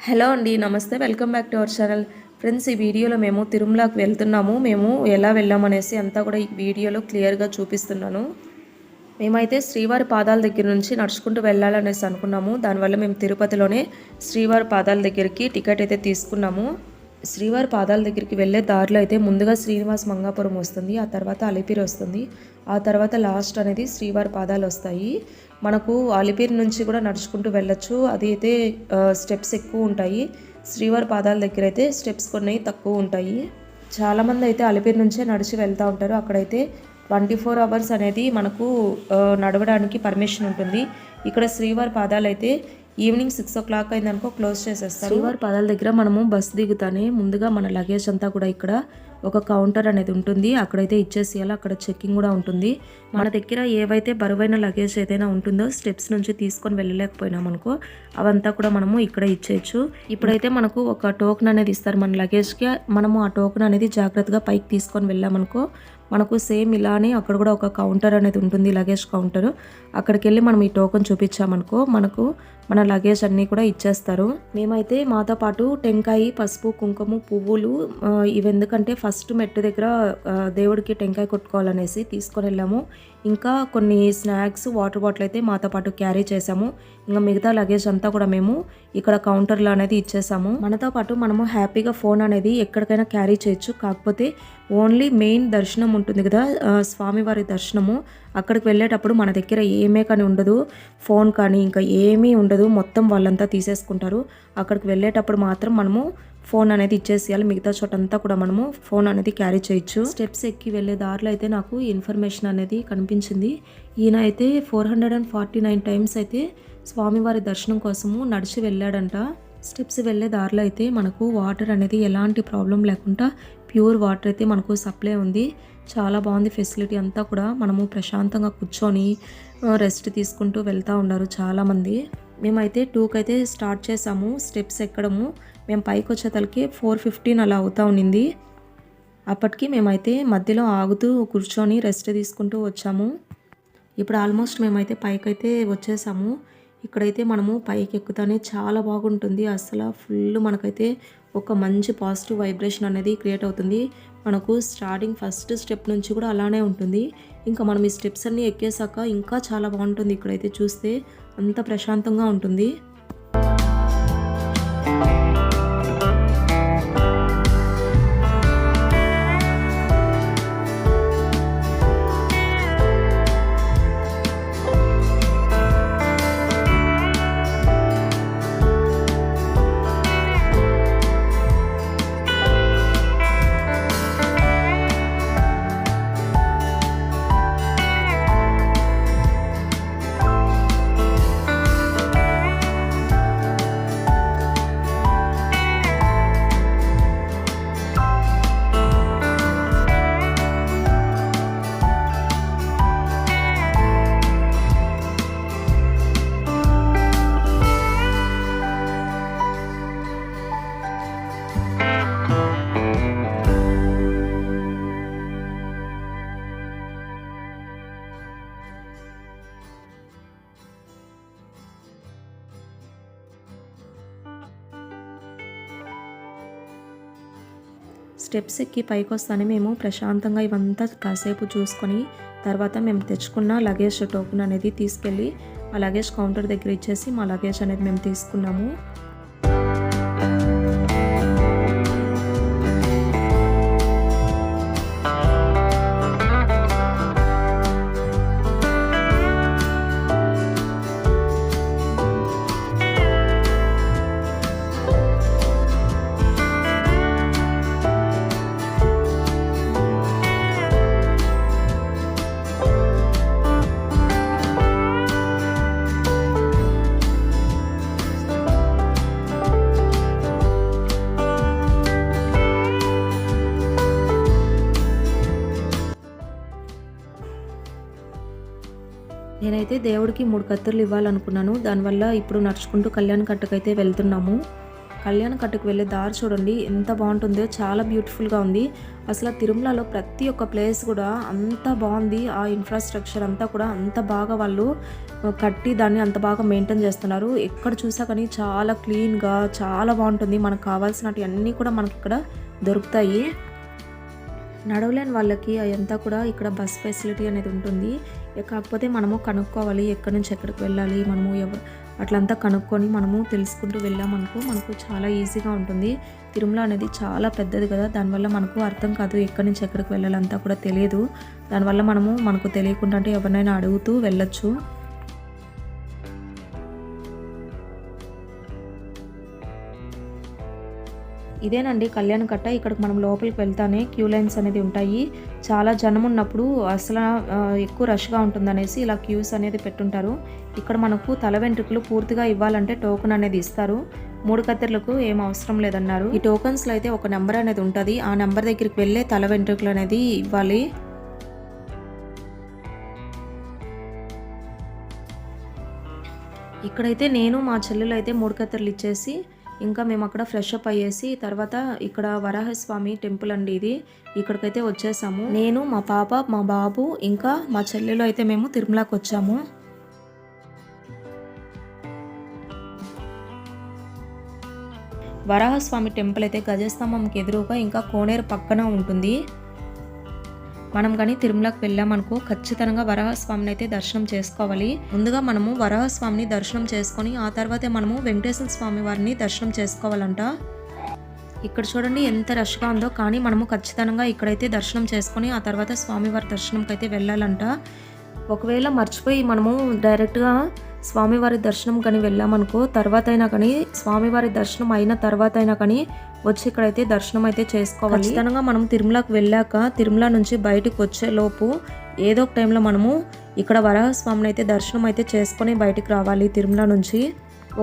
Hello అండి, నమస్తే. Welcome back to our channel. Friends, ఈ వీడియోలో మేము తిరుమలకి వెళ్తున్నాము. మేము ఎలా వెళ్ళామనేసి అంతా కూడా ఈ వీడియోలో క్లియర్గా చూపిస్తున్నాను. మేమైతే శ్రీవారి పాదాల దగ్గర నుంచి నడుచుకుంటూ వెళ్ళాలనేసి అనుకున్నాము. దానివల్ల మేము తిరుపతిలోనే శ్రీవారి పాదాల దగ్గరికి టికెట్ అయితే తీసుకున్నాము. శ్రీవారి పాదాల దగ్గరికి వెళ్ళే దారిలో అయితే ముందుగా శ్రీనివాస్ మంగాపురం వస్తుంది, ఆ తర్వాత అలిపిరి వస్తుంది, ఆ తర్వాత లాస్ట్ అనేది శ్రీవారి పాదాలు వస్తాయి. మనకు అలిపిరి నుంచి కూడా నడుచుకుంటూ వెళ్ళొచ్చు. అది అయితే స్టెప్స్ ఎక్కువ ఉంటాయి. శ్రీవారి పాదాల దగ్గర అయితే స్టెప్స్ కొన్ని తక్కువ ఉంటాయి. చాలామంది అయితే అలిపిరి నుంచే నడిచి వెళ్తూ ఉంటారు. అక్కడైతే 24 అవర్స్ అనేది మనకు నడవడానికి పర్మిషన్ ఉంటుంది. ఇక్కడ శ్రీవారి పాదాలు అయితే ఈవినింగ్ 6 o'clock అయిందనుకో క్లోజ్ చేసేస్తారు. శ్రీవారి పాదాల దగ్గర మనము బస్ దిగుతానే ముందుగా మన లగేజ్ అంతా కూడా ఇక్కడ ఒక కౌంటర్ అనేది ఉంటుంది. అక్కడైతే ఇచ్చేసేయాలి. అక్కడ చెక్కింగ్ కూడా ఉంటుంది. మన దగ్గర ఏవైతే బరువైన లగేజ్ ఏదైనా ఉంటుందో స్టెప్స్ నుంచి తీసుకొని వెళ్ళలేకపోయినాం అనుకో అవంతా కూడా మనము ఇక్కడ ఇచ్చేయచ్చు. ఇప్పుడైతే మనకు ఒక టోకెన్ అనేది ఇస్తారు మన లగేజ్కి. మనము ఆ టోకెన్ అనేది జాగ్రత్తగా పైకి తీసుకొని వెళ్ళామనుకో మనకు సేమ్ ఇలానే అక్కడ కూడా ఒక కౌంటర్ అనేది ఉంటుంది, లగేజ్ కౌంటర్. అక్కడికి వెళ్ళి మనం ఈ టోకెన్ చూపించామనుకో మనకు మన లగేజ్ అన్నీ కూడా ఇచ్చేస్తారు. మేమైతే మాతో పాటు టెంకాయ, పసుపు, కుంకుమ, పువ్వులు ఇవి ఎందుకంటే ఫస్ట్ మెట్టు దగ్గర దేవుడికి టెంకాయ కొట్టుకోవాలనేసి తీసుకొని వెళ్ళాము. ఇంకా కొన్ని స్నాక్స్, వాటర్ బాటిల్ అయితే మాతో పాటు క్యారీ చేసాము. ఇంకా మిగతా లగేజ్ అంతా కూడా మేము ఇక్కడ కౌంటర్లో అనేది ఇచ్చేసాము. మనతో పాటు మనము హ్యాపీగా ఫోన్ అనేది ఎక్కడికైనా క్యారీ చేయొచ్చు. కాకపోతే ఓన్లీ మెయిన్ దర్శనం ఉంటుంది కదా, స్వామివారి దర్శనము, అక్కడికి వెళ్ళేటప్పుడు మన దగ్గర ఏమే కానీ ఉండదు, ఫోన్ కానీ ఇంకా ఏమీ ఉండదు, మొత్తం వాళ్ళంతా తీసేసుకుంటారు. అక్కడికి వెళ్ళేటప్పుడు మాత్రం మనము ఫోన్ అనేది ఇచ్చేసేయాలి. మిగతా చోటంతా కూడా మనము ఫోన్ అనేది క్యారీ చేయొచ్చు. స్టెప్స్ ఎక్కి వెళ్ళే దారిలో అయితే నాకు ఇన్ఫర్మేషన్ అనేది కనిపించింది. ఈయన అయితే 449 టైమ్స్ అయితే స్వామివారి దర్శనం కోసము నడిచి వెళ్ళాడంట. స్టెప్స్ వెళ్ళే దారిలో అయితే మనకు వాటర్ అనేది ఎలాంటి ప్రాబ్లం లేకుండా ప్యూర్ వాటర్ అయితే మనకు సప్లై ఉంది. చాలా బాగుంది ఫెసిలిటీ అంతా కూడా. మనము ప్రశాంతంగా కూర్చొని రెస్ట్ తీసుకుంటూ వెళ్తూ ఉన్నారు చాలామంది. మేమైతే 2కి అయితే స్టార్ట్ చేసాము స్టెప్స్ ఎక్కడము. మేము పైకి వచ్చేతలకి 4:15 అలా అవుతూ ఉన్నింది. అప్పటికి మేమైతే మధ్యలో ఆగుతూ కూర్చొని రెస్ట్ తీసుకుంటూ వచ్చాము. ఇప్పుడు ఆల్మోస్ట్ మేమైతే పైకి అయితే వచ్చేసాము. ఇక్కడైతే మనము పైకి ఎక్కుతానే చాలా బాగుంటుంది. అసలు ఫుల్ మనకైతే ఒక మంచి పాజిటివ్ వైబ్రేషన్ అనేది క్రియేట్ అవుతుంది. మనకు స్టార్టింగ్ ఫస్ట్ స్టెప్ నుంచి కూడా అలానే ఉంటుంది. ఇంకా మనం ఈ స్టెప్స్ అన్నీ ఎక్కేసాక ఇంకా చాలా బాగుంటుంది. ఇక్కడైతే చూస్తే అంత ప్రశాంతంగా ఉంటుంది. స్టెప్స్ ఎక్కి పైకి వస్తానే మేము ప్రశాంతంగా ఇవంతా కాసేపు చూసుకొని తర్వాత మేము తెచ్చుకున్న లగేజ్ టోకెన్ అనేది తీసుకెళ్ళి ఆ లగేజ్ కౌంటర్ దగ్గర ఇచ్చేసి మా లగేజ్ అనేది మేము తీసుకున్నాము. నేనైతే దేవుడికి 3 కత్తులు ఇవ్వాలనుకున్నాను. దానివల్ల ఇప్పుడు నడుచుకుంటూ కళ్యాణ కట్టకైతే వెళ్తున్నాము. కళ్యాణ కట్టకు వెళ్ళే దారి చూడండి ఎంత బాగుంటుందో, చాలా బ్యూటిఫుల్గా ఉంది. అసలు తిరుమలలో ప్రతి ఒక్క ప్లేస్ కూడా అంత బాగుంది. ఆ ఇన్ఫ్రాస్ట్రక్చర్ అంతా కూడా అంత బాగా వాళ్ళు కట్టి దాన్ని అంత బాగా మెయింటైన్ చేస్తున్నారు. ఎక్కడ చూసా కానీ చాలా క్లీన్గా చాలా బాగుంటుంది. మనకు కావాల్సినవి అన్నీ కూడా మనకి ఇక్కడ దొరుకుతాయి. నడవలేని వాళ్ళకి అదంతా కూడా ఇక్కడ బస్ ఫెసిలిటీ అనేది ఉంటుంది. కాకపోతే మనము కనుక్కోవాలి ఎక్కడి నుంచి ఎక్కడికి వెళ్ళాలి, మనము అట్లంతా కనుక్కొని మనము తెలుసుకుంటూ వెళ్ళామనుకో మనకు చాలా ఈజీగా ఉంటుంది. తిరుమల అనేది చాలా పెద్దది కదా, దానివల్ల మనకు అర్థం కాదు ఎక్కడి నుంచి ఎక్కడికి వెళ్ళాలంతా కూడా తెలియదు. దానివల్ల మనకు తెలియకుండా అంటే ఎవరినైనా అడుగుతూ వెళ్ళొచ్చు. ఇదేనండి కళ్యాణకట్ట. ఇక్కడికి మనం లోపలికి వెళ్తానే క్యూ లైన్స్ అనేది ఉంటాయి. చాలా జనం ఉన్నప్పుడు అసలు ఎక్కువ రష్గా ఉంటుందనేసి ఇలా క్యూస్ అనేది పెట్టుంటారు. ఇక్కడ మనకు తల వెంట్రుకలు పూర్తిగా ఇవ్వాలంటే టోకెన్ అనేది ఇస్తారు. 3 కత్తెర్లకు ఏం అవసరం లేదన్నారు. ఈ టోకన్స్లో అయితే ఒక నెంబర్ అనేది ఉంటుంది. ఆ నెంబర్ దగ్గరికి వెళ్ళే తల వెంట్రుకలు అనేది ఇవ్వాలి. ఇక్కడైతే నేను మా చెల్లెలు అయితే 3 కత్తెర్లు ఇచ్చేసి ఇంకా మేము అక్కడ ఫ్రెష్ అప్ అయ్యేసి తర్వాత ఇక్కడ వరాహస్వామి టెంపుల్ అండి ఇది, ఇక్కడికైతే వచ్చేసాము. నేను, మా పాప, మా బాబు ఇంకా మా చెల్లెలు అయితే మేము తిరుమలకి వచ్చాము. వరాహస్వామి టెంపుల్ అయితే గజస్తంభంకి ఎదురుగా ఇంకా కోనేరు పక్కన ఉంటుంది. మనం కానీ తిరుమలకి వెళ్ళామనుకో ఖచ్చితంగా వరాహస్వామిని అయితే దర్శనం చేసుకోవాలి. ముందుగా మనము వరాహస్వామిని దర్శనం చేసుకొని ఆ తర్వాతే మనము వెంకటేశ్వర స్వామి వారిని దర్శనం చేసుకోవాలంట. ఇక్కడ చూడండి ఎంత రష్గా ఉందో, కానీ మనము ఖచ్చితంగా ఇక్కడైతే దర్శనం చేసుకొని ఆ తర్వాత స్వామివారి దర్శనంకి అయితే వెళ్ళాలంట. ఒకవేళ మర్చిపోయి మనము డైరెక్ట్గా స్వామివారి దర్శనం కానీ వెళ్ళామనుకో తర్వాత అయినా కానీ స్వామివారి దర్శనం అయిన తర్వాత అయినా కానీ వచ్చి ఇక్కడైతే దర్శనం అయితే చేసుకోవాలి. ఖచ్చితంగా మనం తిరుమలకి వెళ్ళాక తిరుమల నుంచి బయటకు వచ్చే లోపు ఏదో ఒక టైంలో మనము ఇక్కడ వరాహస్వామిని అయితే దర్శనం అయితే చేసుకొని బయటికి రావాలి తిరుమల నుంచి.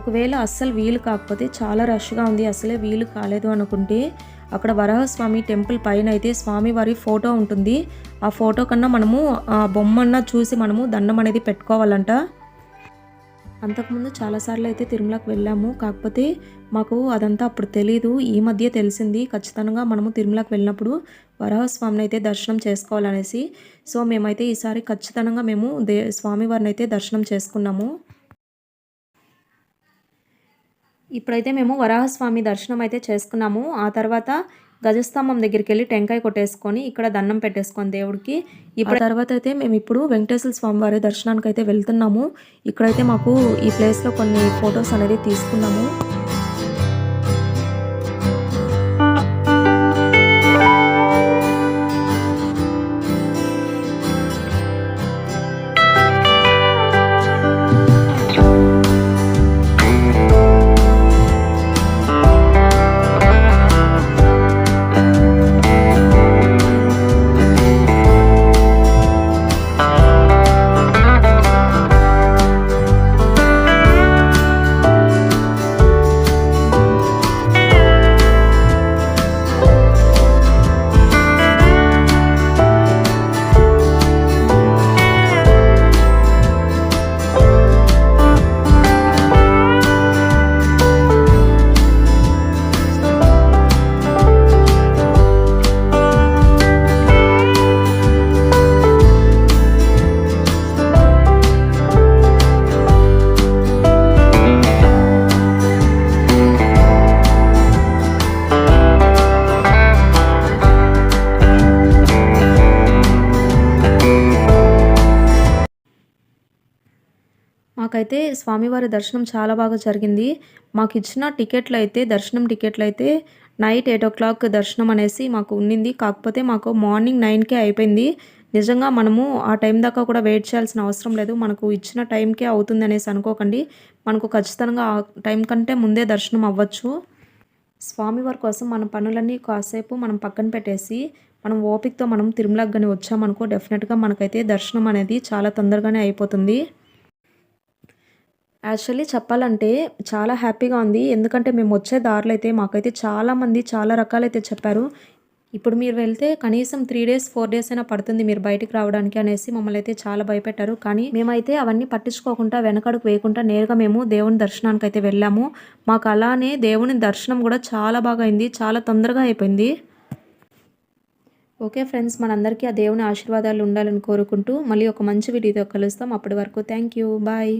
ఒకవేళ అస్సలు వీలు కాకపోతే చాలా రష్గా ఉంది అసలే వీలు కాలేదు అనుకుంటే అక్కడ వరాహస్వామి టెంపుల్ పైన అయితే స్వామివారి ఫోటో ఉంటుంది. ఆ ఫోటో కన్నా మనము ఆ బొమ్మన్నా చూసి మనము దండం అనేది పెట్టుకోవాలంట. అంతకుముందు చాలాసార్లు అయితే తిరుమలకి వెళ్ళాము, కాకపోతే మాకు అదంతా అప్పుడు తెలీదు. ఈ మధ్య తెలిసింది ఖచ్చితంగా మనము తిరుమలకి వెళ్ళినప్పుడు వరాహస్వామిని అయితే దర్శనం చేసుకోవాలనేసి. సో మేమైతే ఈసారి ఖచ్చితంగా మేము స్వామివారిని అయితే దర్శనం చేసుకున్నాము. ఇప్పుడైతే మేము వరాహస్వామి దర్శనం అయితే చేసుకున్నాము. ఆ తర్వాత గజస్తంభం దగ్గరికి వెళ్ళి టెంకాయ కొట్టేసుకొని ఇక్కడ దండం పెట్టేసుకొని దేవుడికి. ఇప్పుడు తర్వాత అయితే మేము ఇప్పుడు వెంకటేశ్వర స్వామి వారి దర్శనానికి అయితే వెళ్తున్నాము. ఇక్కడైతే మాకు ఈ ప్లేస్లో కొన్ని ఫొటోస్ అనేది తీసుకున్నాము. మాకైతే స్వామివారి దర్శనం చాలా బాగా జరిగింది. మాకు ఇచ్చిన టికెట్లు అయితే దర్శనం టికెట్లు అయితే నైట్ 8 o'clock దర్శనం అనేసి మాకు ఉండింది. కాకపోతే మాకు మార్నింగ్ 9కే అయిపోయింది. నిజంగా మనము ఆ టైం దాకా కూడా వెయిట్ చేయాల్సిన అవసరం లేదు. మనకు ఇచ్చిన టైంకే అవుతుంది అనేసి అనుకోకండి. మనకు ఖచ్చితంగా ఆ టైం కంటే ముందే దర్శనం అవ్వచ్చు. స్వామివారి కోసం మన పనులన్నీ కాసేపు మనం పక్కన పెట్టేసి మనం ఓపికతో మనం తిరుమలకి కానీ వచ్చామనుకో డెఫినెట్గా మనకైతే దర్శనం అనేది చాలా తొందరగానే అయిపోతుంది. యాక్చువల్లీ చెప్పాలంటే చాలా హ్యాపీగా ఉంది. ఎందుకంటే మేము వచ్చే దారిలో అయితే మాకైతే చాలామంది చాలా రకాలైతే చెప్పారు. ఇప్పుడు మీరు వెళ్తే కనీసం 3 days 4 days అయినా పడుతుంది మీరు బయటికి రావడానికి అనేసి మమ్మల్ని అయితే చాలా భయపెట్టారు. కానీ మేమైతే అవన్నీ పట్టించుకోకుండా వెనకడుగు వేయకుండా నేరుగా మేము దేవుని దర్శనానికి అయితే వెళ్ళాము. మాకు అలానే దేవుని దర్శనం కూడా చాలా బాగా అయింది, చాలా తొందరగా అయిపోయింది. ఓకే ఫ్రెండ్స్, మనందరికీ ఆ దేవుని ఆశీర్వాదాలు ఉండాలని కోరుకుంటూ మళ్ళీ ఒక మంచి వీడియోతో కలుస్తాం. అప్పటి వరకు థ్యాంక్ యూ. బాయ్.